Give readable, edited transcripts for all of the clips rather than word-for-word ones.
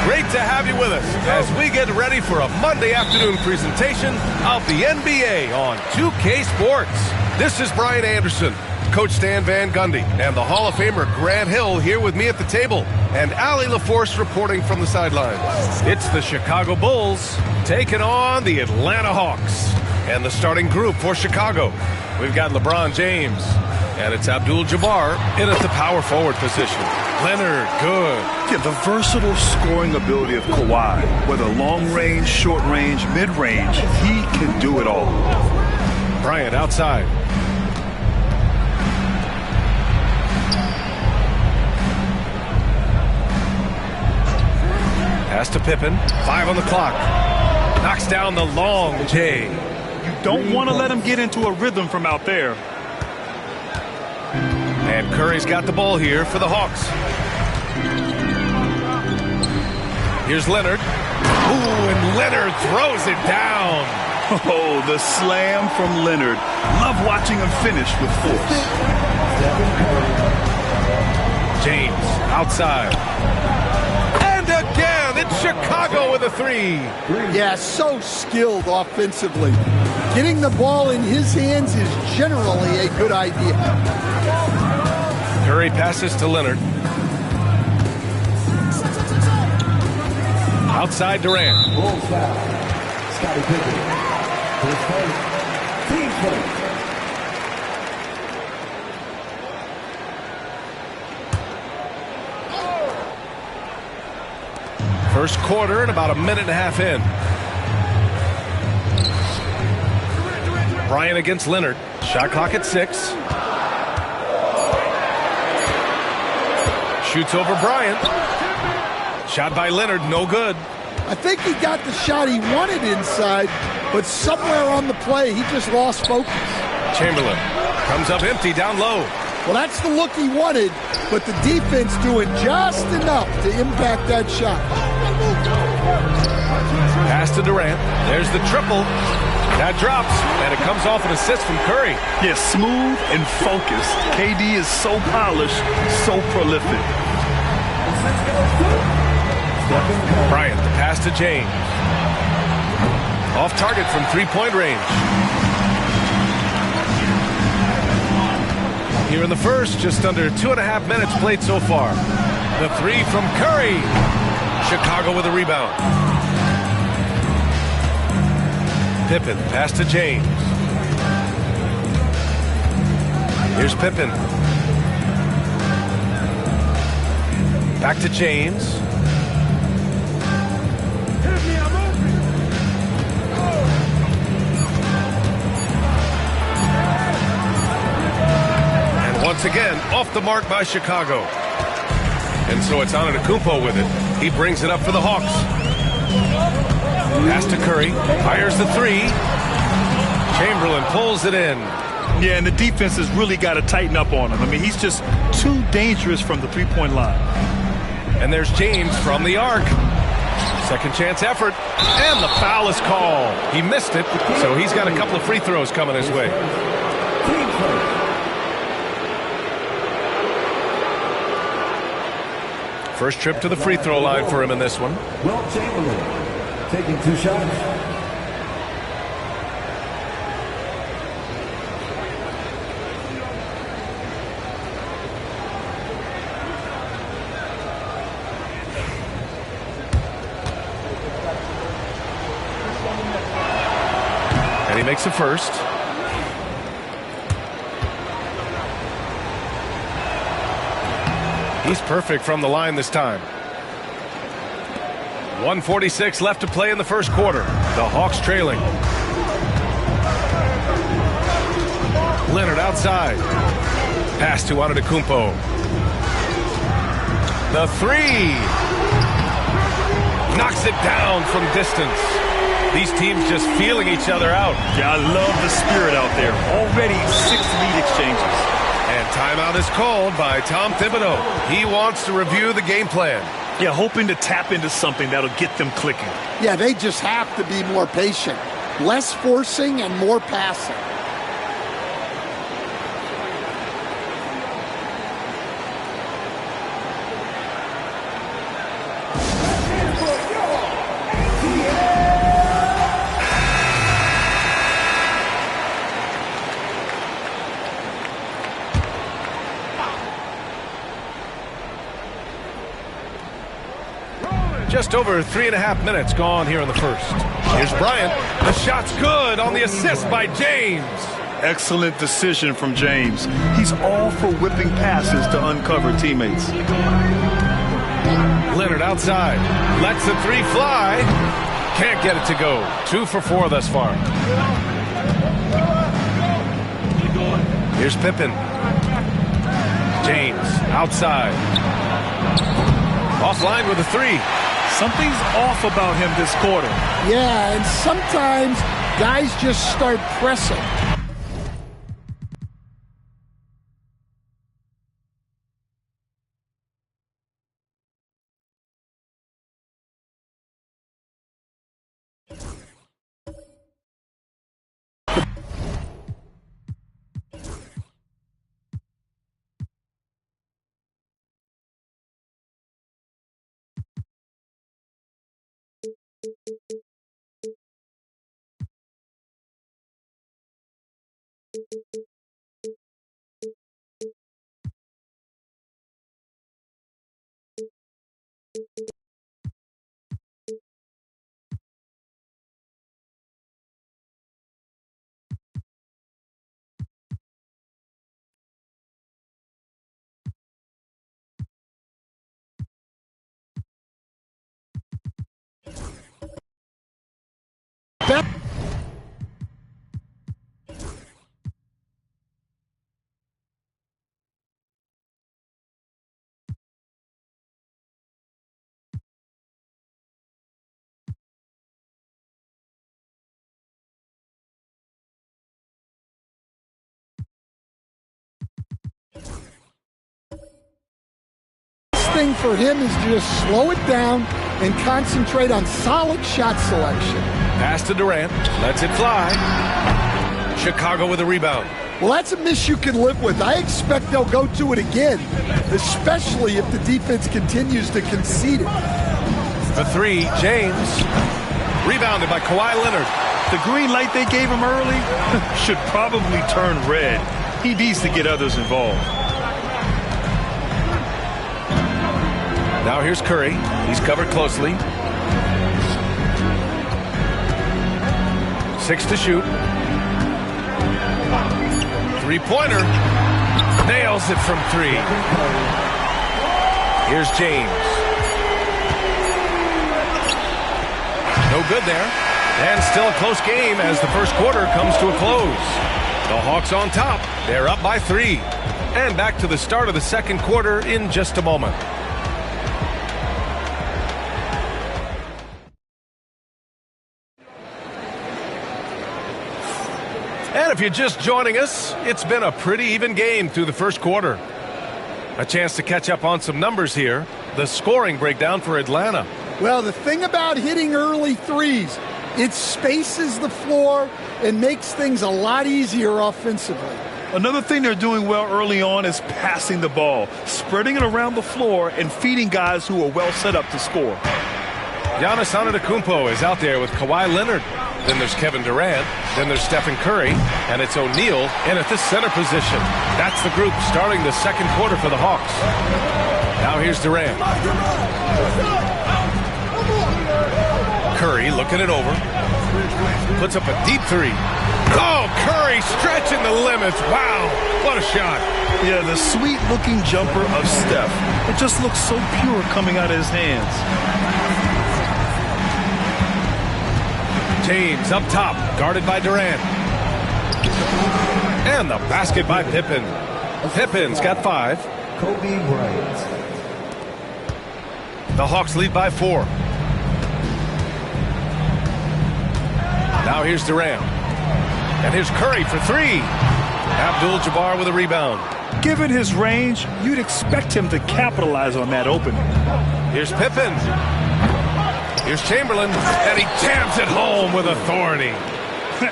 Great to have you with us as we get ready for a Monday afternoon presentation of the NBA on 2K Sports. This is Brian Anderson, Coach Stan Van Gundy, and the Hall of Famer Grant Hill here with me at the table, and Allie LaForce reporting from the sidelines. It's the Chicago Bulls taking on the Atlanta Hawks. And the starting group for Chicago, we've got LeBron James, and it's Abdul-Jabbar in at the power forward position. Leonard, good. Yeah, the versatile scoring ability of Kawhi, whether long range, short range, mid range, he can do it all. Bryant outside. Pass to Pippen. 5 on the clock. Knocks down the long J. You don't want to let him get into a rhythm from out there. And Curry's got the ball here for the Hawks. Here's Leonard. Ooh, and Leonard throws it down. Oh, the slam from Leonard. Love watching him finish with force. James outside. And again, it's Chicago with a 3. Yeah, so skilled offensively. Getting the ball in his hands is generally a good idea. Curry passes to Leonard. Outside Durant. Bulls foul. Scottie Pippen. First play. Team play. First quarter and about a minute and a half in. Bryant against Leonard. Shot clock at 6. Shoots over Bryant. Shot by Leonard, no good. I think he got the shot he wanted inside, but somewhere on the play, he just lost focus. Chamberlain comes up empty down low. Well, that's the look he wanted, but the defense doing just enough to impact that shot. Pass to Durant. There's the triple. That drops, and it comes off an assist from Curry. Yeah, smooth and focused. KD is so polished, so prolific. Bryant, the pass to James. Off target from three-point range. Here in the first, just under 2.5 minutes played so far. The 3 from Curry. Chicago with a rebound. Pippen, pass to James. Here's Pippen. Back to James. And once again, off the mark by Chicago. And so it's Antetokounmpo with it. He brings it up for the Hawks. Pass to Curry, fires the 3. Chamberlain pulls it in. Yeah, and the defense has really got to tighten up on him. I mean, he's just too dangerous from the three-point line. And there's James from the arc. Second chance effort, and the foul is called. He missed it, so he's got a couple of free throws coming his way. First trip to the free throw line for him in this one. Wilt Chamberlain taking 2 shots. And he makes the first. He's perfect from the line this time. 1:46 left to play in the first quarter. The Hawks trailing. Leonard outside. Pass to Antetokounmpo. The three. Knocks it down from distance. These teams just feeling each other out. Yeah, I love the spirit out there. Already 6 lead exchanges. And timeout is called by Tom Thibodeau. He wants to review the game plan. Yeah, hoping to tap into something that'll get them clicking. Yeah, they just have to be more patient. Less forcing and more passing. Just over 3.5 minutes gone here in the first. Here's Bryant. The shot's good on the assist by James. Excellent decision from James. He's all for whipping passes to uncover teammates. Leonard outside. Lets the three fly. Can't get it to go. 2 for 4 thus far. Here's Pippen. James outside. Offline with a three. Something's off about him this quarter. Yeah, and sometimes guys just start pressing. Thing for him is to just slow it down and concentrate on solid shot selection. Pass to Durant. Lets it fly. Chicago with a rebound. Well, that's a miss you can live with. I expect they'll go to it again, especially if the defense continues to concede it. The three, James. Rebounded by Kawhi Leonard. The green light they gave him early should probably turn red. He needs to get others involved. Now here's Curry. He's covered closely. 6 to shoot. Three-pointer. Nails it from 3. Here's James. No good there. And still a close game as the first quarter comes to a close. The Hawks on top. They're up by 3. And back to the start of the second quarter in just a moment. And if you're just joining us, it's been a pretty even game through the first quarter. A chance to catch up on some numbers here. The scoring breakdown for Atlanta. Well, the thing about hitting early threes, it spaces the floor and makes things a lot easier offensively. Another thing they're doing well early on is passing the ball, spreading it around the floor and feeding guys who are well set up to score. Giannis Antetokounmpo is out there with Kawhi Leonard. Then there's Kevin Durant. Then there's Stephen Curry. And it's O'Neal in at the center position. That's the group starting the second quarter for the Hawks. Now here's Durant. Curry looking it over. Puts up a deep three. Oh, Curry stretching the limits. Wow, what a shot. Yeah, the sweet-looking jumper of Steph. It just looks so pure coming out of his hands. James up top, guarded by Durant. And the basket by Pippen. Pippen's got 5. Kobe Bryant. The Hawks lead by 4. Now here's Durant. And here's Curry for 3. Abdul-Jabbar with a rebound. Given his range, you'd expect him to capitalize on that opening. Here's Pippen. Here's Chamberlain. And he jams it home with authority.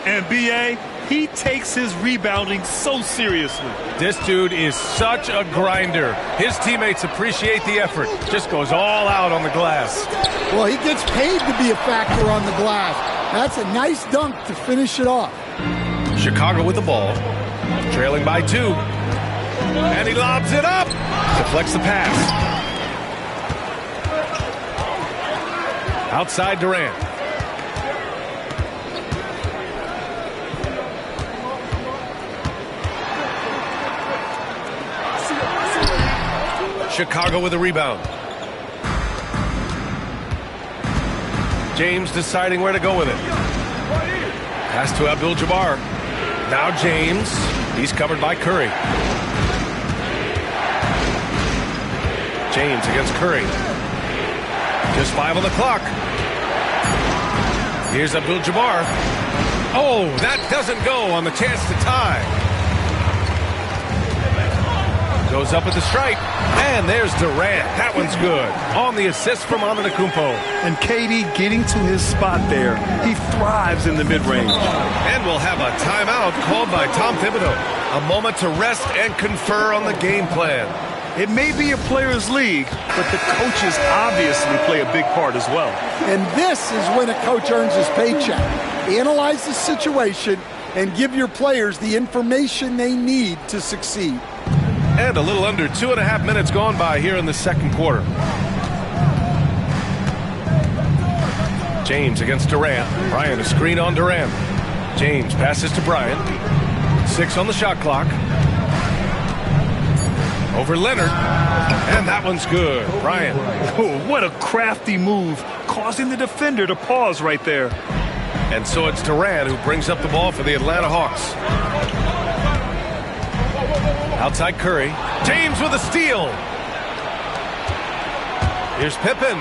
And B.A., he takes his rebounding so seriously. This dude is such a grinder. His teammates appreciate the effort. Just goes all out on the glass. Well, he gets paid to be a factor on the glass. That's a nice dunk to finish it off. Chicago with the ball. Trailing by 2. And he lobs it up. Deflects the pass. Outside Durant. Chicago with a rebound. James deciding where to go with it. Pass to Abdul-Jabbar. Now James. He's covered by Curry. James against Curry. Just 5 on the clock. Here's Abdul-Jabbar. Oh, that doesn't go on the chance to tie. Goes up at the stripe. And there's Durant. That one's good. On the assist from Antetokounmpo. And KD getting to his spot there. He thrives in the mid-range. And we'll have a timeout called by Tom Thibodeau. A moment to rest and confer on the game plan. It may be a players' league, but the coaches obviously play a big part as well. And this is when a coach earns his paycheck. Analyze the situation and give your players the information they need to succeed. And a little under 2.5 minutes gone by here in the second quarter. James against Durant. Bryant a screen on Durant. James passes to Bryant. 6 on the shot clock. Over Leonard. And that one's good. Bryant. Oh, what a crafty move, causing the defender to pause right there. And so it's Durant who brings up the ball for the Atlanta Hawks. Outside Curry. James with a steal. Here's Pippen.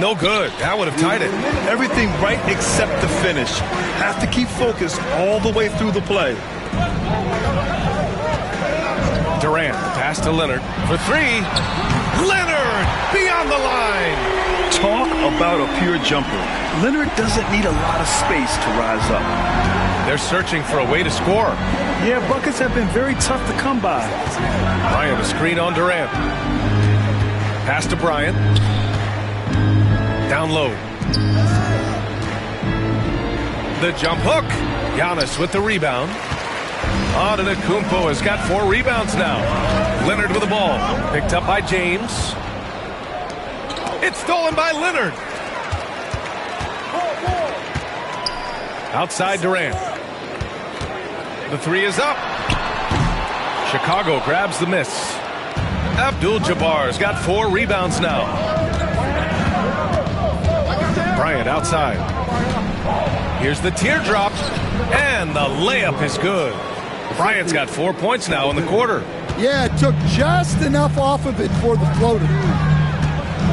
No good. That would have tied it. Everything right except the finish. Have to keep focused all the way through the play. Durant, pass to Leonard for 3. Leonard beyond the line. Talk about a pure jumper. Leonard doesn't need a lot of space to rise up. They're searching for a way to score. Yeah, buckets have been very tough to come by. Bryant a screen on Durant. Pass to Bryant. Down low. The jump hook. Giannis with the rebound. Antetokounmpo has got 4 rebounds now. Leonard with the ball. Picked up by James. It's stolen by Leonard. Outside Durant. The 3 is up. Chicago grabs the miss. Abdul-Jabbar's got 4 rebounds now. Bryant outside. Here's the teardrop. And the layup is good. Bryant's got 4 points now in the quarter. Yeah, it took just enough off of it for the floater.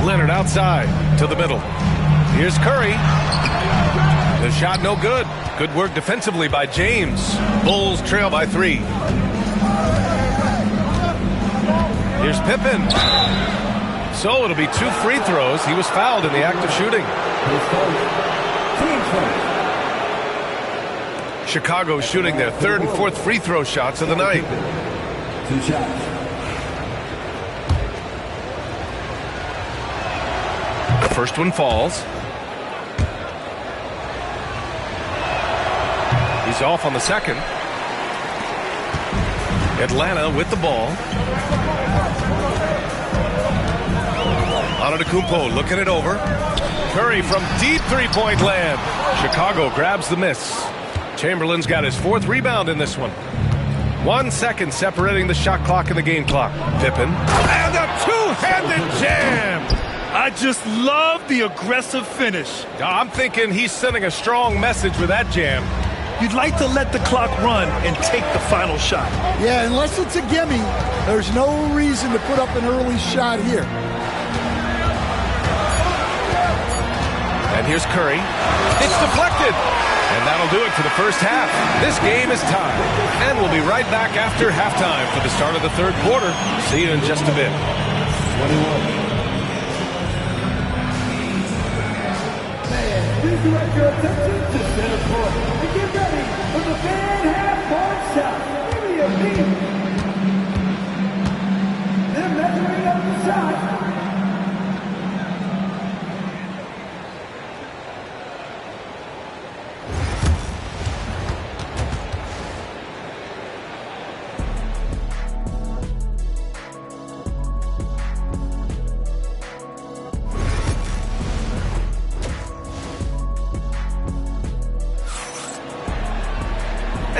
Leonard outside to the middle. Here's Curry. The shot no good. Good work defensively by James. Bulls trail by 3. Here's Pippen. So it'll be 2 free throws. He was fouled in the act of shooting. Chicago shooting their 3rd and 4th free throw shots of the night. 2 shots. The first one falls. He's off on the second. Atlanta with the ball. Antetokounmpo looking it over. Curry from deep three-point land. Chicago grabs the miss. Chamberlain's got his 4th rebound in this one. 1 second separating the shot clock and the game clock. Pippen. And a two-handed jam. I just love the aggressive finish. I'm thinking he's sending a strong message with that jam. You'd like to let the clock run and take the final shot. Yeah, unless it's a gimme, there's no reason to put up an early shot here. And here's Curry. It's deflected. And that'll do it for the first half. This game is tied. And we'll be right back after halftime for the start of the 3rd quarter. See you in just a bit. 21. Please direct your attention to center court and get ready for the fan half-court shot. Give me a beat. They're measuring up the shot.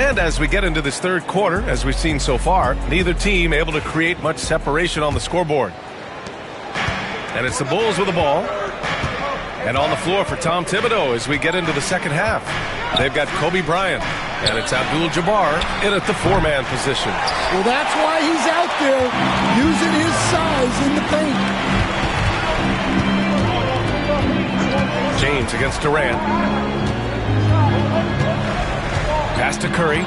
And as we get into this 3rd quarter, as we've seen so far, neither team able to create much separation on the scoreboard. And it's the Bulls with the ball. And on the floor for Tom Thibodeau as we get into the 2nd half. They've got Kobe Bryant, and it's Abdul-Jabbar in at the 4-man position. Well, that's why he's out there using his size in the paint. James against Durant. Pass to Curry.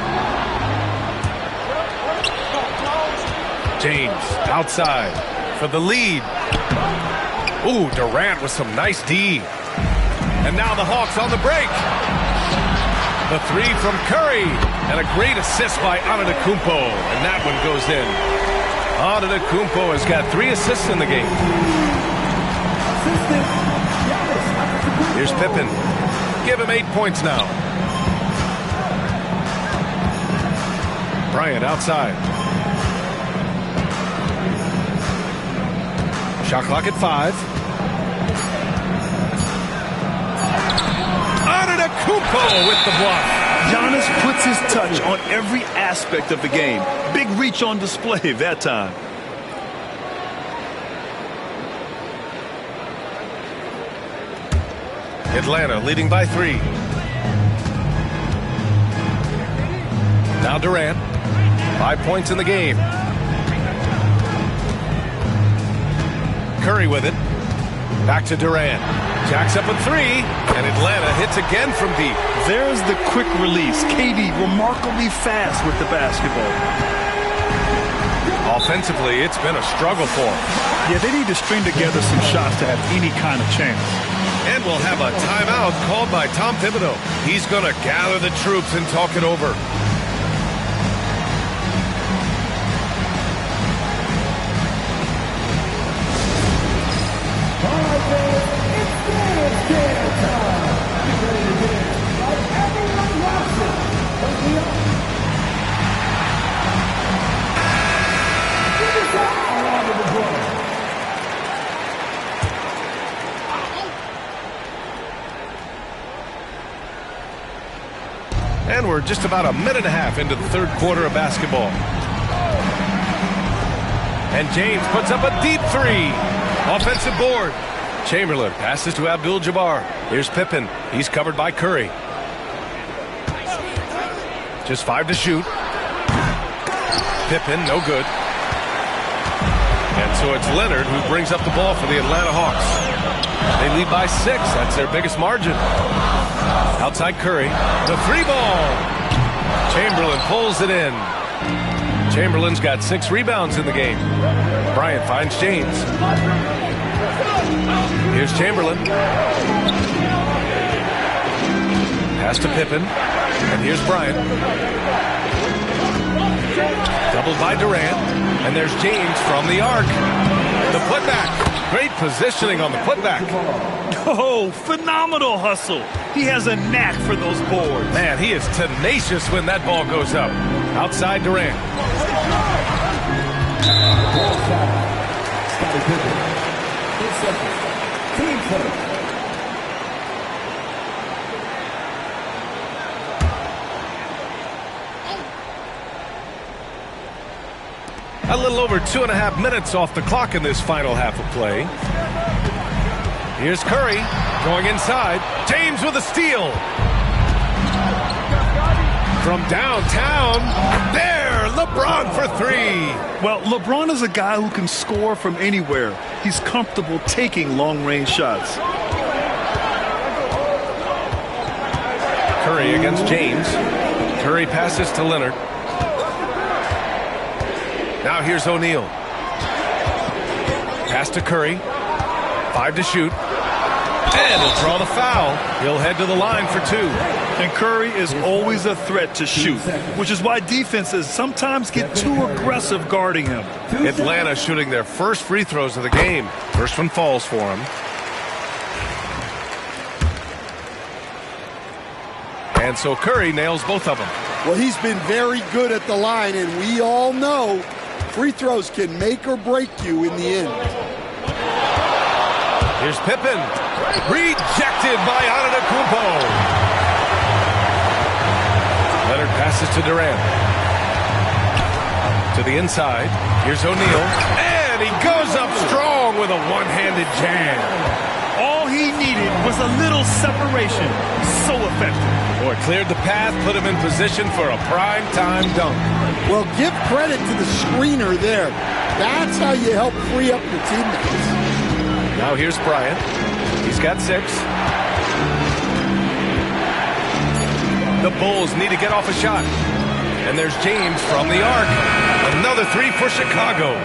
James outside for the lead. Ooh, Durant with some nice D. And now the Hawks on the break. The 3 from Curry. And a great assist by Antetokounmpo. And that one goes in. Antetokounmpo has got 3 assists in the game. Here's Pippen. Give him 8 points now. Bryant outside. Shot clock at 5. Antetokounmpo with the block. Giannis puts his touch on every aspect of the game. Big reach on display that time. Atlanta leading by 3. Now Durant. 5 points in the game. Curry with it. Back to Durant. Jacks up a 3. And Atlanta hits again from deep. There's the quick release. KD remarkably fast with the basketball. Offensively, it's been a struggle for them. Yeah, they need to string together some shots to have any kind of chance. And we'll have a timeout called by Tom Thibodeau. He's going to gather the troops and talk it over. And we're just about a minute and a half into the 3rd quarter of basketball. And James puts up a deep 3. Offensive board. Chamberlain passes to Abdul-Jabbar. Here's Pippen. He's covered by Curry. Just 5 to shoot. Pippen, no good. And so it's Leonard who brings up the ball for the Atlanta Hawks. They lead by 6. That's their biggest margin. Outside Curry. The 3-ball. Chamberlain pulls it in. Chamberlain's got 6 rebounds in the game. Bryant finds James. Here's Chamberlain. Pass to Pippen. And here's Bryant. Doubled by Durant. And there's James from the arc. The putback. Great positioning on the putback. Oh, phenomenal hustle. He has a knack for those boards. Man, he is tenacious when that ball goes up. Outside Durant. Ball foul. Scottie Pippen. 8 seconds. Team foul. A little over 2.5 minutes off the clock in this final half of play. Here's Curry going inside. James with a steal. From downtown, there, LeBron for three. Well, LeBron is a guy who can score from anywhere. He's comfortable taking long-range shots. Curry against James. Curry passes to Leonard. Now here's O'Neal. Pass to Curry. 5 to shoot. And he'll draw the foul. He'll head to the line for 2. And Curry is always a threat to shoot, which is why defenses sometimes get too aggressive guarding him. Atlanta shooting their first free throws of the game. First one falls for him. And so Curry nails both of them. Well, he's been very good at the line, and we all know free throws can make or break you in the end. Here's Pippen. Rejected by Antetokounmpo. Leonard passes to Durant. To the inside. Here's O'Neal. And he goes up strong with a one-handed jam. All he needed was a little separation. So effective. Boy, cleared the path, put him in position for a prime-time dunk. Well, give credit to the screener there. That's how you help free up your teammates. Now here's Bryant. He's got 6. The Bulls need to get off a shot. And there's James from the arc. Another 3 for Chicago.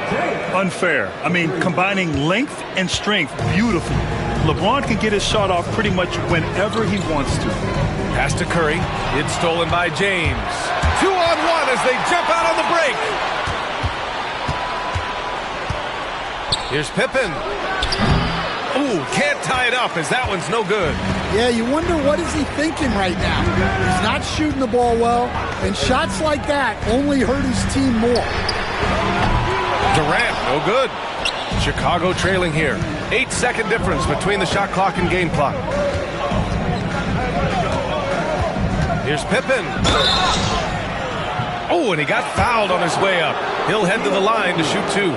Unfair. I mean, combining length and strength beautifully. LeBron can get his shot off pretty much whenever he wants to. Pass to Curry. It's stolen by James. 2-on-1 as they jump out on the break. Here's Pippen. Ooh, can't tie it up as that one's no good. Yeah, you wonder what is he thinking right now. He's not shooting the ball well, and shots like that only hurt his team more. Durant, no good. Chicago trailing here. 8-second difference between the shot clock and game clock. Here's Pippen. Oh, and he got fouled on his way up. He'll head to the line to shoot 2.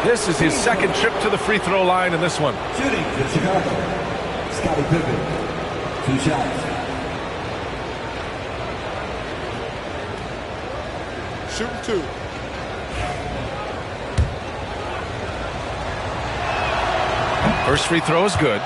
This is his second trip to the free throw line in this one. Shooting for Chicago, Scottie Pippen. 2 shots. Shooting 2. First free throw is good.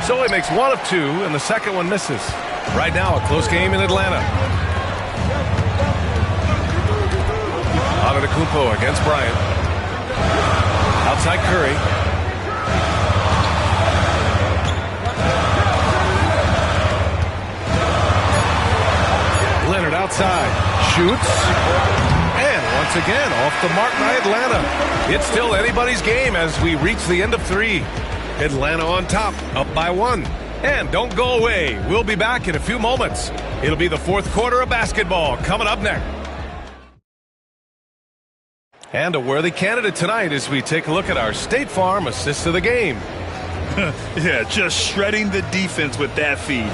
So he makes 1 of 2, and the second one misses. Right now, a close game in Atlanta. Antetokounmpo against Bryant. Outside Curry. Leonard outside. Shoots. And once again, off the mark by Atlanta. It's still anybody's game as we reach the end of 3. Atlanta on top, up by 1. And don't go away. We'll be back in a few moments. It'll be the 4th quarter of basketball coming up next. And a worthy candidate tonight as we take a look at our State Farm assist of the game. Yeah, just shredding the defense with that feed.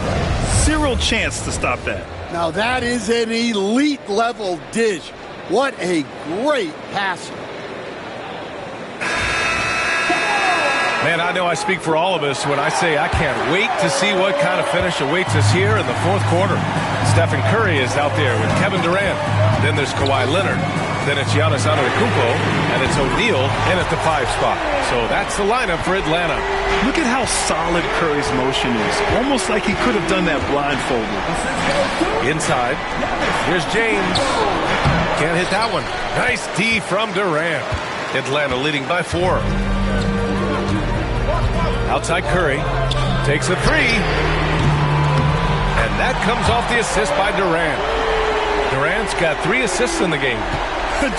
Zero chance to stop that. Now that is an elite level dish. What a great passer. Man, I know I speak for all of us when I say I can't wait to see what kind of finish awaits us here in the 4th quarter. Stephen Curry is out there with Kevin Durant. Then there's Kawhi Leonard. Then it's Giannis Antetokounmpo. And it's O'Neal in at the 5 spot. So that's the lineup for Atlanta. Look at how solid Curry's motion is. Almost like he could have done that blindfolded. Inside. Here's James. Can't hit that one. Nice D from Durant. Atlanta leading by 4. Outside Curry. Takes a 3. And that comes off the assist by Durant. Durant's got 3 assists in the game.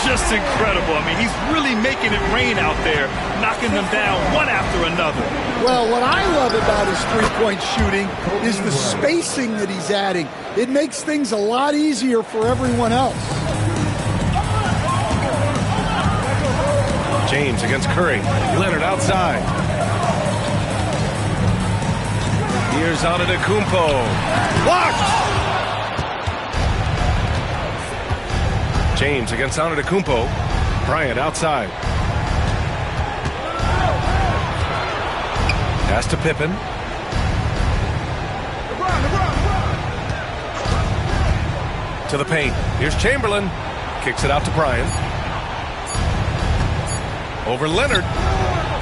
Just incredible. I mean, he's really making it rain out there, knocking them down one after another. Well, what I love about his three-point shooting is the spacing that he's adding. It makes things a lot easier for everyone else. James against Curry. Leonard outside. Here's Antetokounmpo. Blocked! James against Antetokounmpo. Bryant outside. Pass to Pippen. To the paint. Here's Chamberlain. Kicks it out to Bryant. Over Leonard.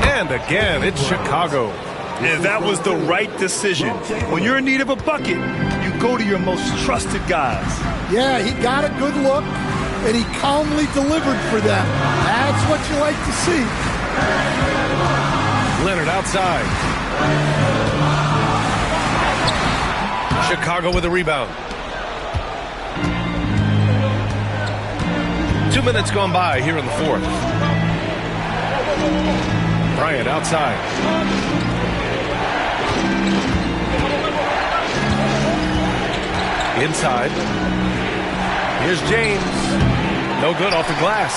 And again, it's Chicago. And that was the right decision. When you're in need of a bucket, you go to your most trusted guys. Yeah, he got a good look, and he calmly delivered for them. That's what you like to see. Leonard outside. Chicago with a rebound. 2 minutes gone by here in the fourth. Bryant outside. Inside. Here's James. No good off the glass.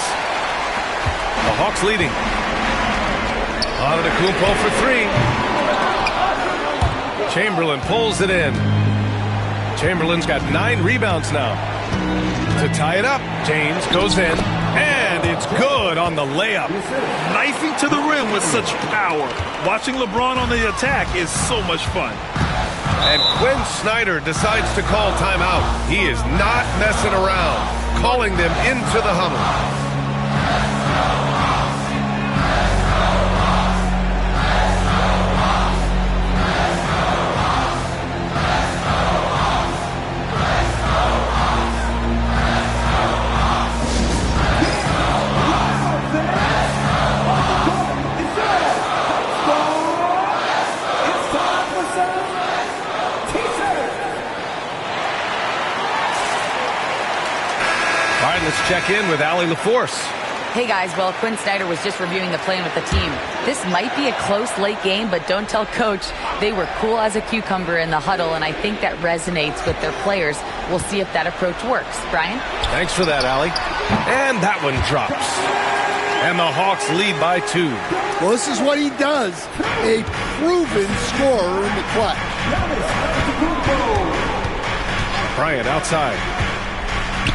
The Hawks leading. Antetokounmpo for three. Chamberlain pulls it in. Chamberlain's got 9 rebounds now. To tie it up, James goes in, and it's good on the layup. Knifing to the rim with such power. Watching LeBron on the attack is so much fun. And Quinn Snyder decides to call timeout. He is not messing around, calling them into the huddle. Let's check in with Allie LaForce. Hey guys, well, Quinn Snyder was just reviewing the plan with the team. This might be a close late game, but don't tell coach. They were cool as a cucumber in the huddle, and I think that resonates with their players. We'll see if that approach works. Brian? Thanks for that, Allie. And that one drops. And the Hawks lead by 2. Well, this is what he does. A proven scorer in the clutch. Bryant outside.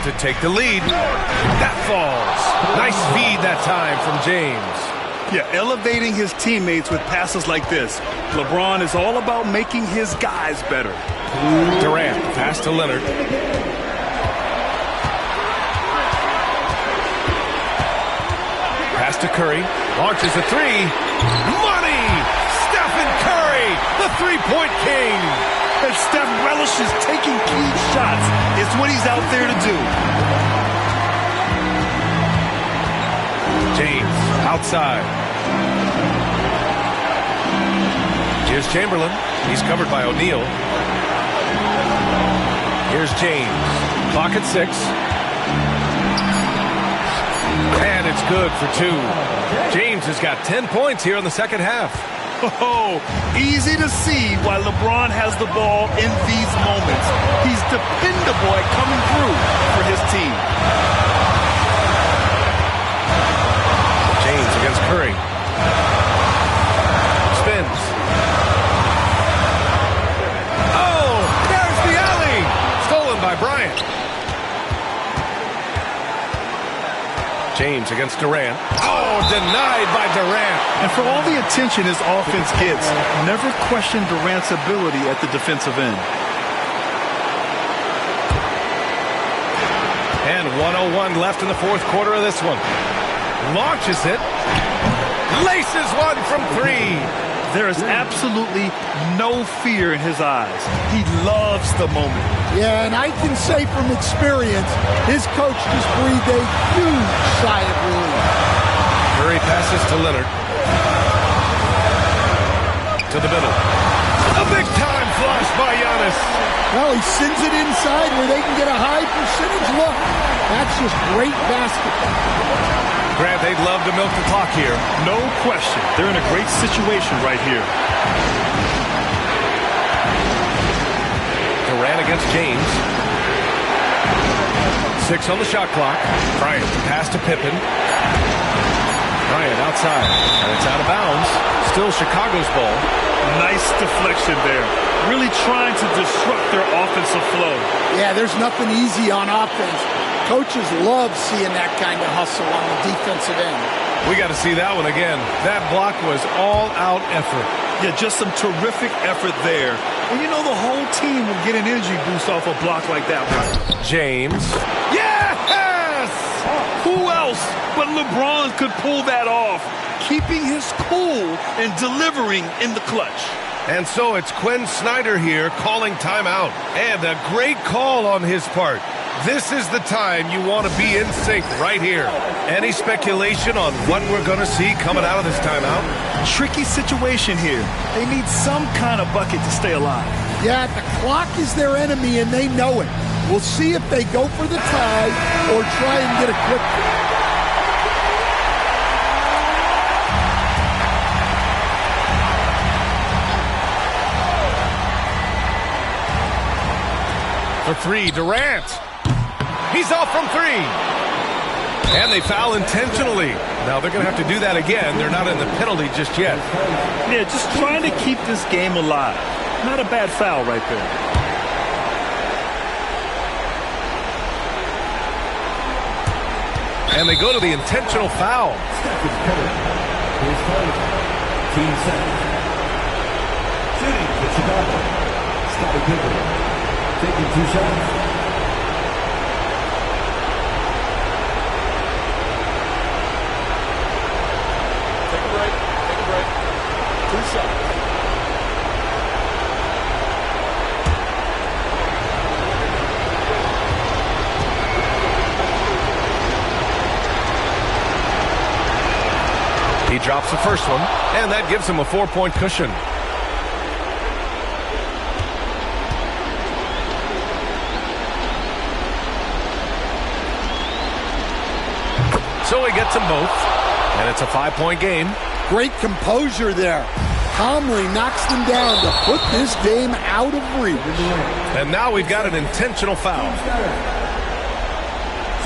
To take the lead. That falls. Nice feed that time from James. Yeah, elevating his teammates with passes like this. LeBron is all about making his guys better. Durant, pass to Leonard. Pass to Curry. Launches a three. Money! Stephen Curry, the three-point king. And Steph relishes taking key shots. It's what he's out there to do. James outside. Here's Chamberlain. He's covered by O'Neal. Here's James. Clock at 6. And it's good for 2. James has got 10 points here in the second half. Oh, easy to see why LeBron has the ball in these moments. He's dependable at coming through for his team. James against Curry. Spins. Oh, there's the alley. Stolen by Bryant. James against Durant. Oh, denied by Durant. And for all the attention his offense gets, never question Durant's ability at the defensive end. And 1:01 left in the fourth quarter of this one. Launches it. Laces one from 3. There is absolutely no fear in his eyes. He loves the moment. Yeah, and I can say from experience, his coach just breathed a huge sigh of relief. Curry passes to Leonard. To the middle. A big-time flush by Giannis. Well, he sends it inside where they can get a high percentage look. That's just great basketball. Grant, they'd love to milk the clock here. No question. They're in a great situation right here. Durant against James. 6 on the shot clock. Bryant pass to Pippen. Bryant outside, and it's out of bounds. Still Chicago's ball. Nice deflection there. Really trying to disrupt their offensive flow. Yeah, there's nothing easy on offense. Coaches love seeing that kind of hustle on the defensive end. We got to see that one again. That block was all-out effort. Yeah, just some terrific effort there. And you know the whole team will get an energy boost off a block like that one. James. Yes! Who else but LeBron could pull that off? Keeping his cool and delivering in the clutch. And so it's Quinn Snyder here calling timeout. And a great call on his part. This is the time you want to be in sync right here. Any speculation on what we're going to see coming out of this timeout? Tricky situation here. They need some kind of bucket to stay alive. Yeah, the clock is their enemy and they know it. We'll see if they go for the tie or try and get a quick. For 3, Durant. He's off from 3. And they foul intentionally. Now they're going to have to do that again. They're not in the penalty just yet. Yeah, just trying to keep this game alive. Not a bad foul right there. And they go to the intentional foul. Team second. Shooting for Chicago. Scottie Pippen. Taking 2 shots. Take a break. 2 shots. He drops the first one, and that gives him a 4-point cushion. So he gets them both, and it's a 5-point game. Great composure there. Calmly knocks them down to put this game out of reach. And now we've got an intentional foul.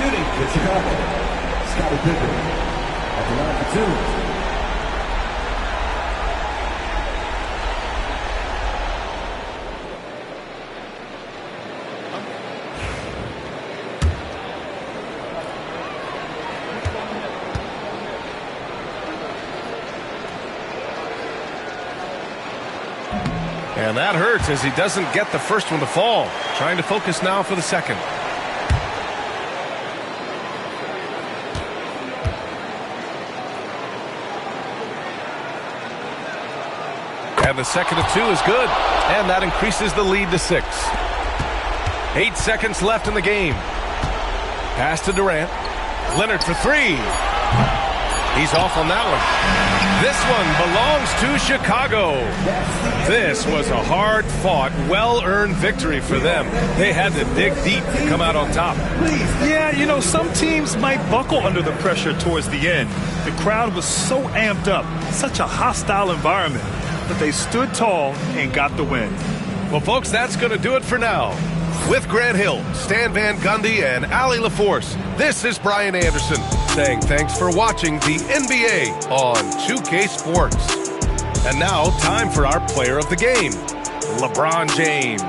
Shooting for Chicago. Scottie Pippen. At the line for 2. And that hurts as he doesn't get the first one to fall. Trying to focus now for the second. And the second of 2 is good. And that increases the lead to 6. 8 seconds left in the game. Pass to Durant. Leonard for 3. He's off on that one. This one belongs to Chicago. This was a hard-fought, well-earned victory for them. They had to dig deep to come out on top. Yeah, you know, some teams might buckle under the pressure towards the end. The crowd was so amped up, such a hostile environment. But they stood tall and got the win. Well, folks, that's going to do it for now. With Grant Hill, Stan Van Gundy, and Allie LaForce, this is Brian Anderson saying thanks for watching the NBA on 2K Sports. And now, time for our player of the game, LeBron James.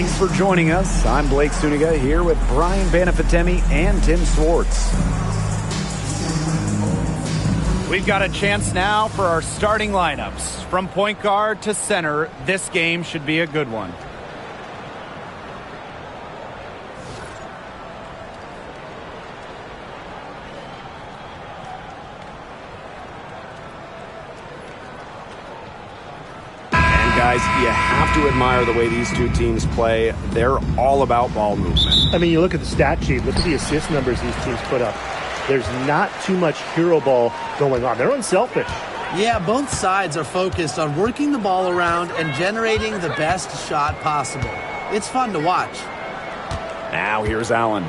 Thanks for joining us. I'm Blake Suniga here with Brian Banafitemi and Tim Swartz. We've got a chance now for our starting lineups. From point guard to center, this game should be a good one. Guys, you have to admire the way these two teams play. They're all about ball movement. I mean, you look at the stat sheet, look at the assist numbers these teams put up. There's not too much hero ball going on. They're unselfish. Yeah, both sides are focused on working the ball around and generating the best shot possible. It's fun to watch. Now here's Allen.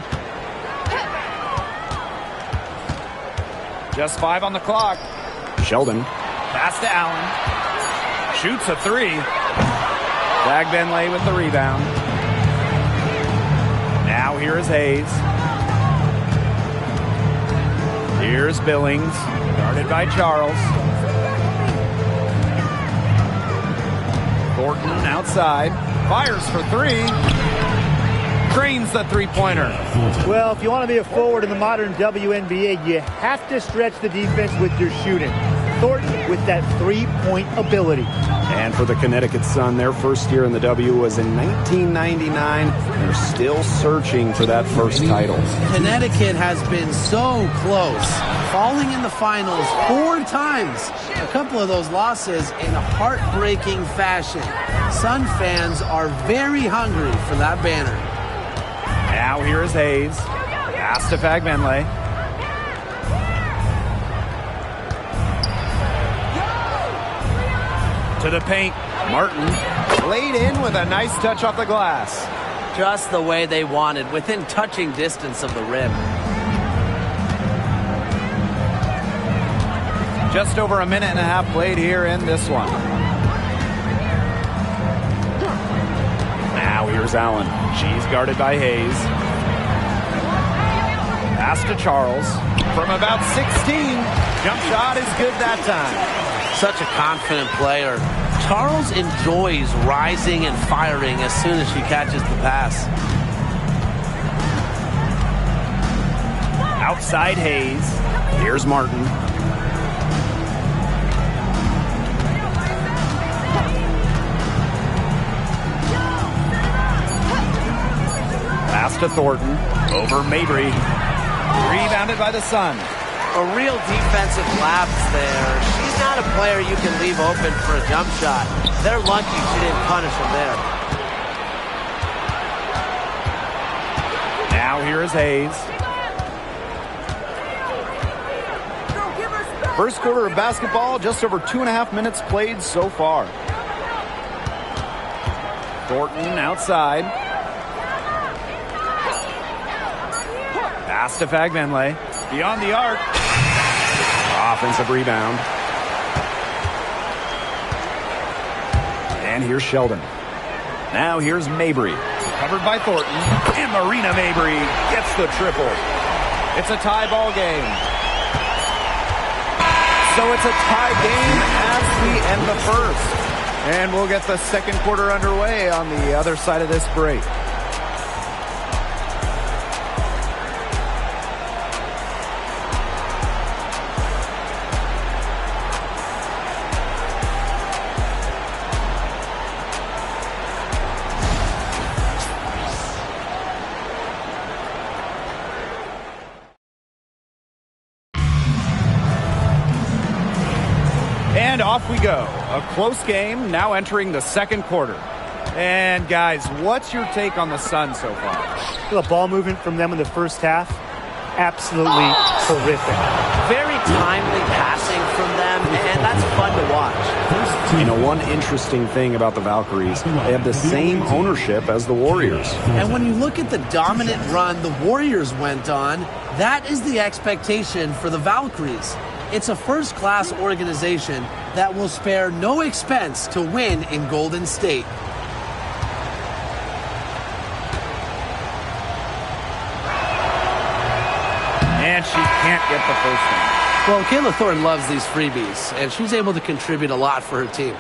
Just 5 on the clock. Sheldon. Pass to Allen. Shoots a 3. Fagbenle with the rebound. Now here is Hayes. Here's Billings, guarded by Charles. Thornton outside. Fires for 3. Cranes the three-pointer. Well, if you want to be a forward in the modern WNBA, you have to stretch the defense with your shooting. Thornton with that three-point ability. And for the Connecticut Sun, their first year in the W was in 1999. They're still searching for that first title. Connecticut has been so close, falling in the finals 4 times. A couple of those losses in heartbreaking fashion. Sun fans are very hungry for that banner. Now here is Hayes. Pass to Fagbenle. To the paint. Martin laid in with a nice touch off the glass. Just the way they wanted, within touching distance of the rim. Just over a minute and a half played here in this one. Now here's Allen. She's guarded by Hayes. Pass to Charles. From about 16. Jump shot is good that time. Such a confident player. Charles enjoys rising and firing as soon as she catches the pass. Outside Hayes. Here's Martin. Pass to Thornton. Over Mabry. Rebounded by the Sun. A real defensive lapse there. She's not a player you can leave open for a jump shot. They're lucky she didn't punish him there. Now here is Hayes. First quarter of basketball, just over 2.5 minutes played so far. Thornton outside. Pass to Fagbenle. Beyond the arc. Offensive rebound. And here's Sheldon. Now here's Mabry. Covered by Thornton. And Marina Mabry gets the triple. It's a tie ball game. So it's a tie game as we end the first. And we'll get the second quarter underway on the other side of this break. And off we go. A close game now entering the second quarter. And guys, what's your take on the Sun so far? The ball movement from them in the first half, absolutely terrific. Very timely passing from them, and that's fun to watch. You know, one interesting thing about the Valkyries, they have the same ownership as the Warriors. And when you look at the dominant run the Warriors went on, that is the expectation for the Valkyries. It's a first-class organization that will spare no expense to win in Golden State. And she can't get the first one. Well, Kayla Thornton loves these freebies, and she's able to contribute a lot for her team.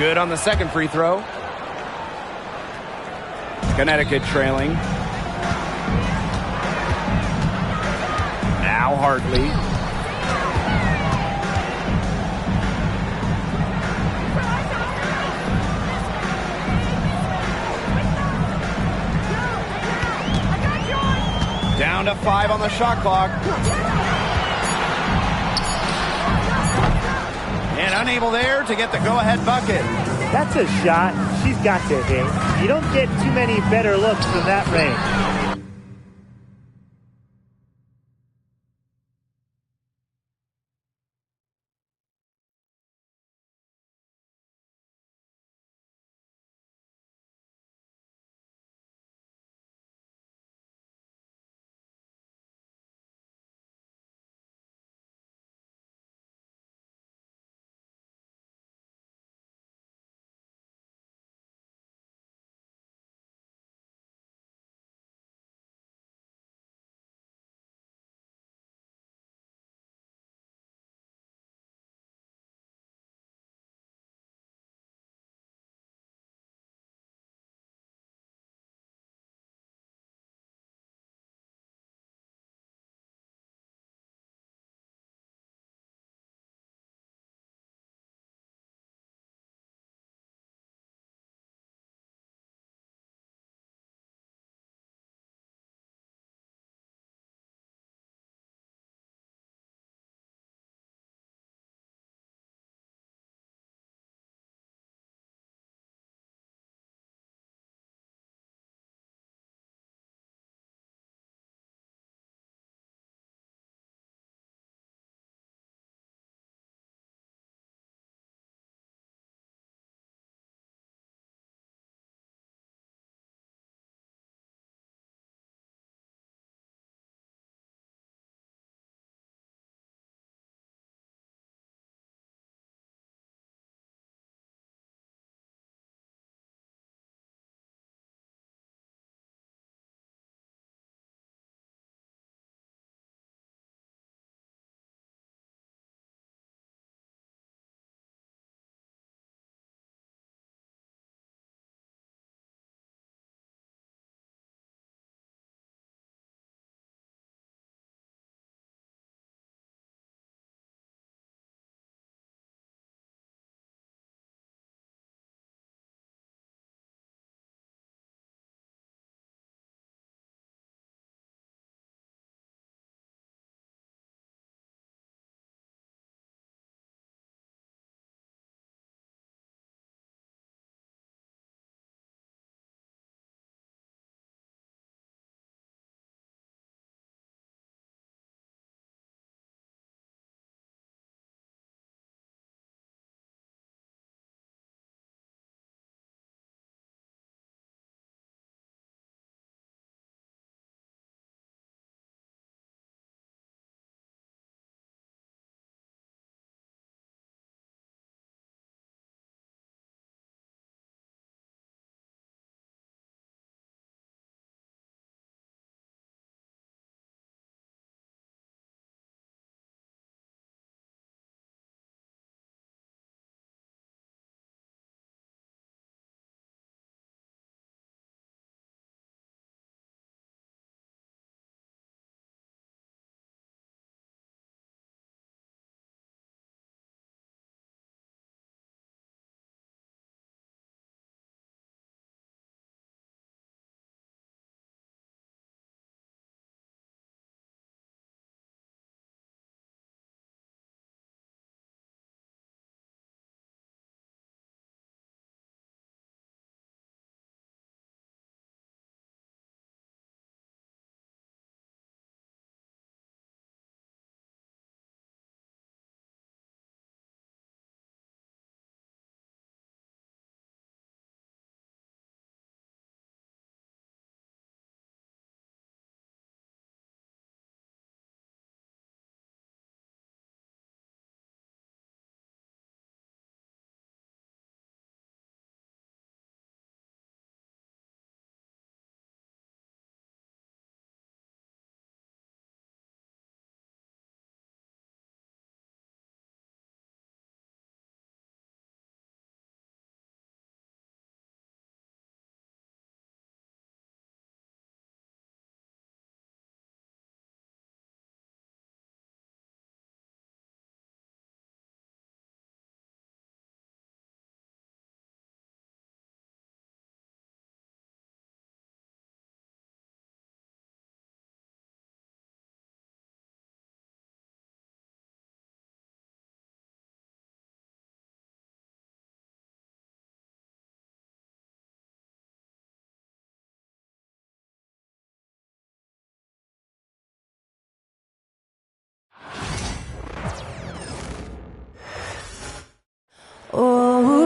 Good on the second free throw. Connecticut trailing. Now Hartley. Down to 5 on the shot clock. And unable there to get the go-ahead bucket. That's a shot she's got to hit. You don't get too many better looks from that range.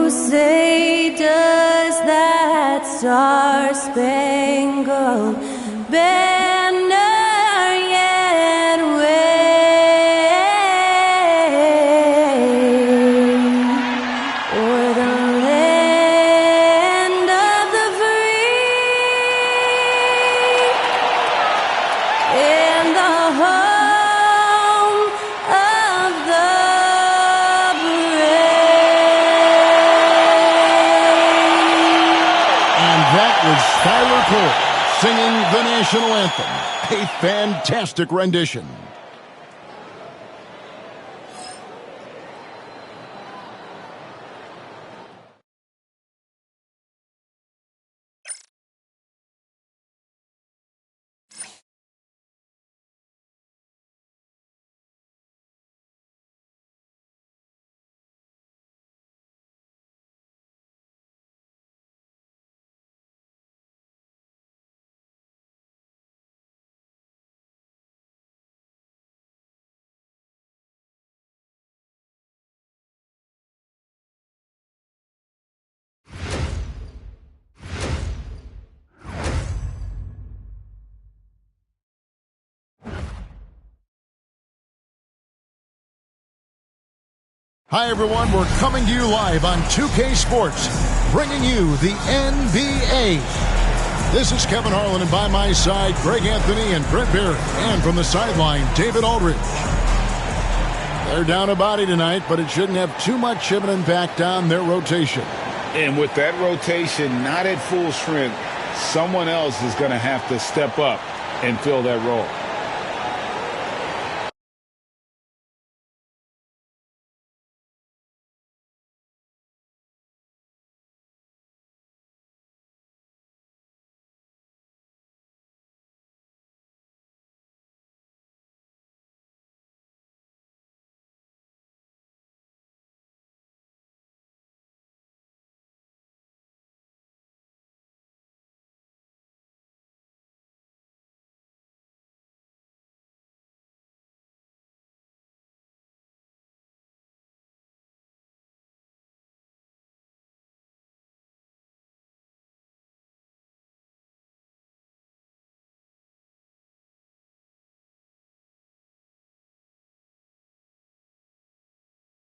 say, does that star-spangled banner yet wave o'er the land of the free and the home of the That was Skylar Cole singing the national anthem. A fantastic rendition. Hi, everyone. We're coming to you live on 2K Sports, bringing you the NBA. This is Kevin Harlan, and by my side, Greg Anthony and Brent Barry. And from the sideline, David Aldridge. They're down a body tonight, but it shouldn't have too much of an impact on their rotation. And with that rotation not at full strength, someone else is going to have to step up and fill that role.